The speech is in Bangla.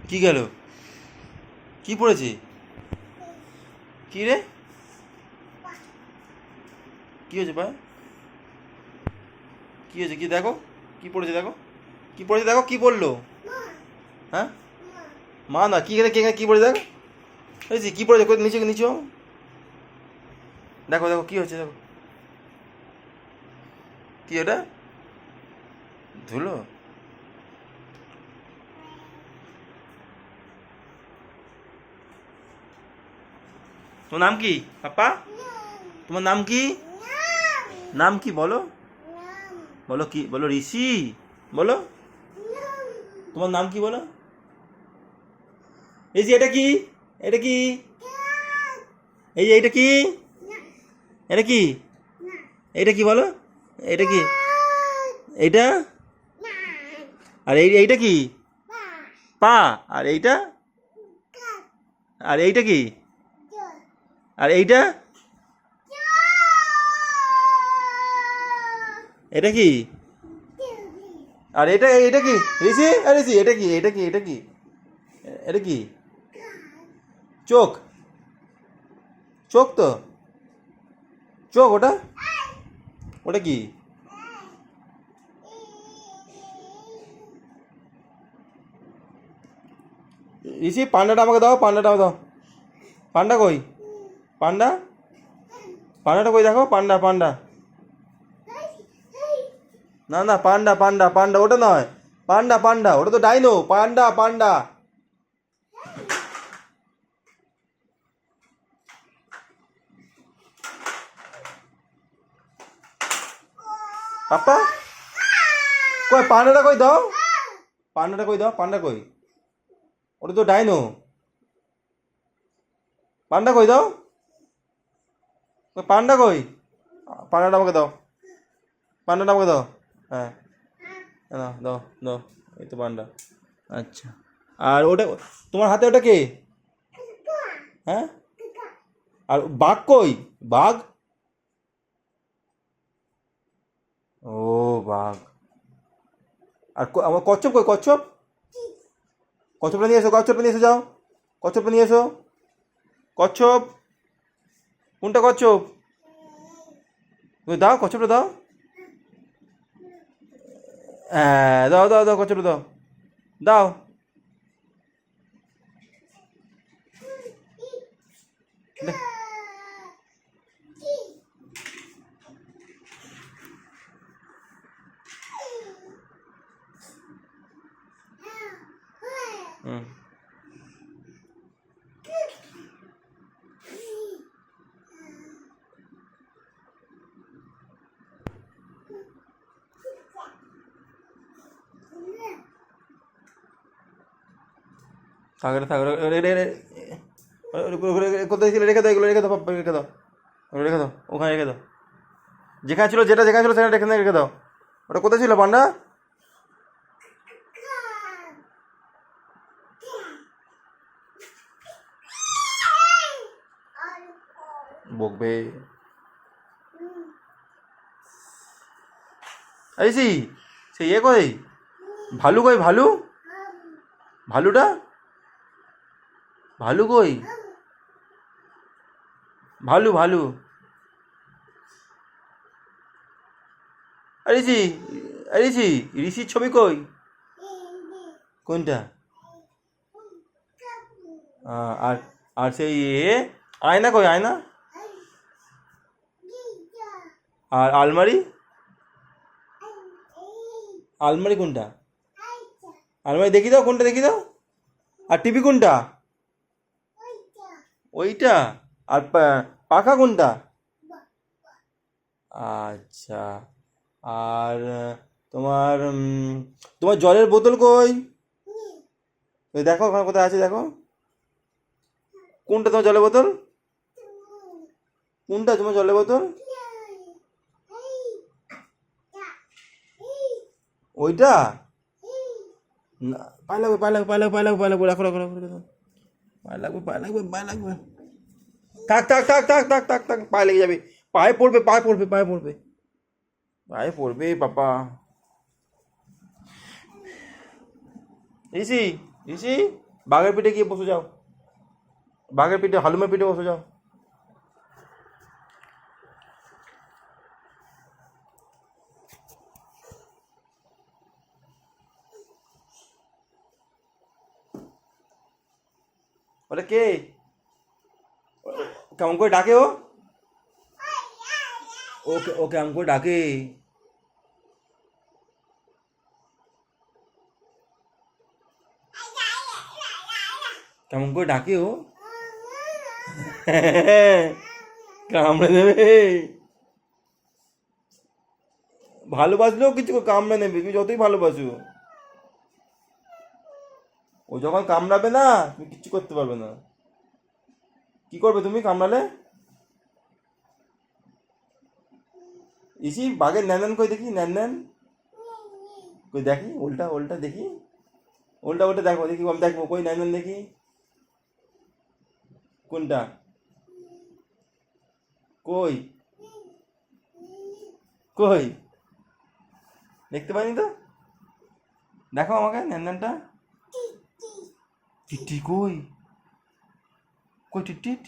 কি গেল? কি পড়েছে? কি রে? কি হয়েছে পায়ে? কি হয়েছে? কি দেখো, কি পড়েছে দেখো, কি পড়েছে দেখো, কি পড়লো? হ্যাঁ, মা না, কি কে কি পড়েছে দেখো, হয়েছে কি পড়েছে, নিচে নিচে দেখো দেখো কি হচ্ছে দেখো, কি ওটা? ধুলো? তোমার নাম কি পাপা? তোমার নাম কি? নাম কি বলো? বলো কি বলো? ঋষি বলো। তোমার নাম কি বলো? এই যে এটা কি? এটা কি? এই যে এটা কি? এটা কি? এটা কি বলো? এটা কি? এইটা? আর এইটা কি? পা? আর এইটা? আর এইটা কি? আর এইটা? এটা কি? আর এটা এটা কি? ঋষি, আর ঋষি এটা কি? এটা কি? এটা কি? এটা কি? চোখ? চোখ তো, চোখ ওটা? ওটা কি? ঋষি পান্ডাটা আমাকে দাও, পান্ডাটা আমাকে দাও। পান্ডা কই? পান্ডা? পান্ডাটা কই দেখো, পান্ডা পান্ডা। না না, পান্ডা পান্ডা পান্ডা ওটা নয়, পান্ডা পান্ডা ওটা তো ডাইনো, পান্ডা পান্ডা। পাপ্পা কই? পান্ডাটা কই দাও, পান্ডাটা কই দাও, পান্ডা কই? ওটা তো ডাইনো, পান্ডা কই দাও, পান্ডা কই? পান্ডাটা আমাকে দাও, পান্ডাটা আমাকে দাও। হ্যাঁ, দাও দাও দাও, এই তো পান্ডা। আচ্ছা, আর ওটা তোমার হাতে ওটা কে? হ্যাঁ, আর বাঘ কই? বাঘ? ও বাঘ। আর আমার কচ্ছপ কই? কচ্ছপ? কচ্ছপটা নিয়ে এসো, কচ্ছপটা নিয়ে এসো, যাও, কচ্ছপটা নিয়ে এসো। কচ্ছপ কোনটা? কচ্ছপ তুমি দাও, কচ্ছপটা দাও। হ্যাঁ, দাও দাও দাও, কচ্ছপটা দাও, দাও। দে। হুম, থাকলে থাকলে কোথায় ছিল? রেখে দাও, এগুলো রেখে দাও, পাপ্পা রেখে দাও, ওগুলো রেখে দাও, ওখানে রেখে দাও। যেখানে ছিল, যেটা যেখানে ছিল সেখানে রেখে রেখে দাও। ওটা কোথায় ছিল পান্ডা? বকবে। আইসি সে ইয়ে কই? ভালু কই? ভালু? ভালুটা? ভালু কই? ভালু ভালু। ঋষি, ঋষি, ঋষির ছবি কই? কোনটা? আর আর সেই আয়না কই? আয়না? আর আলমারি? আলমারি কোনটা? আলমারি দেখি দাও, কোনটা দেখি দাও। আর টিভি কোনটা? ওইটা। আর পাখা কোনটা? আচ্ছা। আর তোমার তোমার জলের বোতল কই? ওই দেখো ওখানে কোথায় আছে দেখো। কোনটা তোমার জলের বোতল? কোনটা তোমার জলের বোতল? ওইটা? না, পায়ে লাগবে, পায়ে লাগবে, পায়ে লাগবে, পায়ে লাগবে, পায়ে লাগবে, রাখো রাখো রাখো রাখো। পায়ে লাগবে, পায়ে লাগবে, পায়ে লাগবে। থাক থাক থাক থাক থাক থাক থাক, পায়ে লেগে যাবে, পায়ে পড়বে, পায়ে পড়বে, পায়ে পড়বে, পায়ে পড়বে পাপা। ঋষি, ঋষি, বাঘের পিঠে গিয়ে বসে যাও, বাঘের পিঠে হালুমের পিঠে বসে যাও। ওটা কে? কেমন করে ডাকে ও? ওকে ও কেমন করে ডাকে? কেমন করে ডাকে ও? কামড়ে দেবে। ভালোবাসলেও কিছু কামড়ে নেবে, তুমি যতই ভালোবাসো। ও যখন কামড়াবে না তুমি কিচ্ছু করতে পারবে না। কি করবে তুমি কামড়ালে? ইসি বাঘের ন্যান ন্যান কই দেখি, ন্যান ন্যান কই দেখি, উল্টা উল্টা দেখি, উল্টা উল্টা দেখো দেখি, আমি দেখবো কই ন্যান ন্যান দেখি। কোনটা? কই কই দেখতে পাইনি তো, দেখো আমাকে ন্যান ন্যানটা। টিটি কই, কই টিট টিট?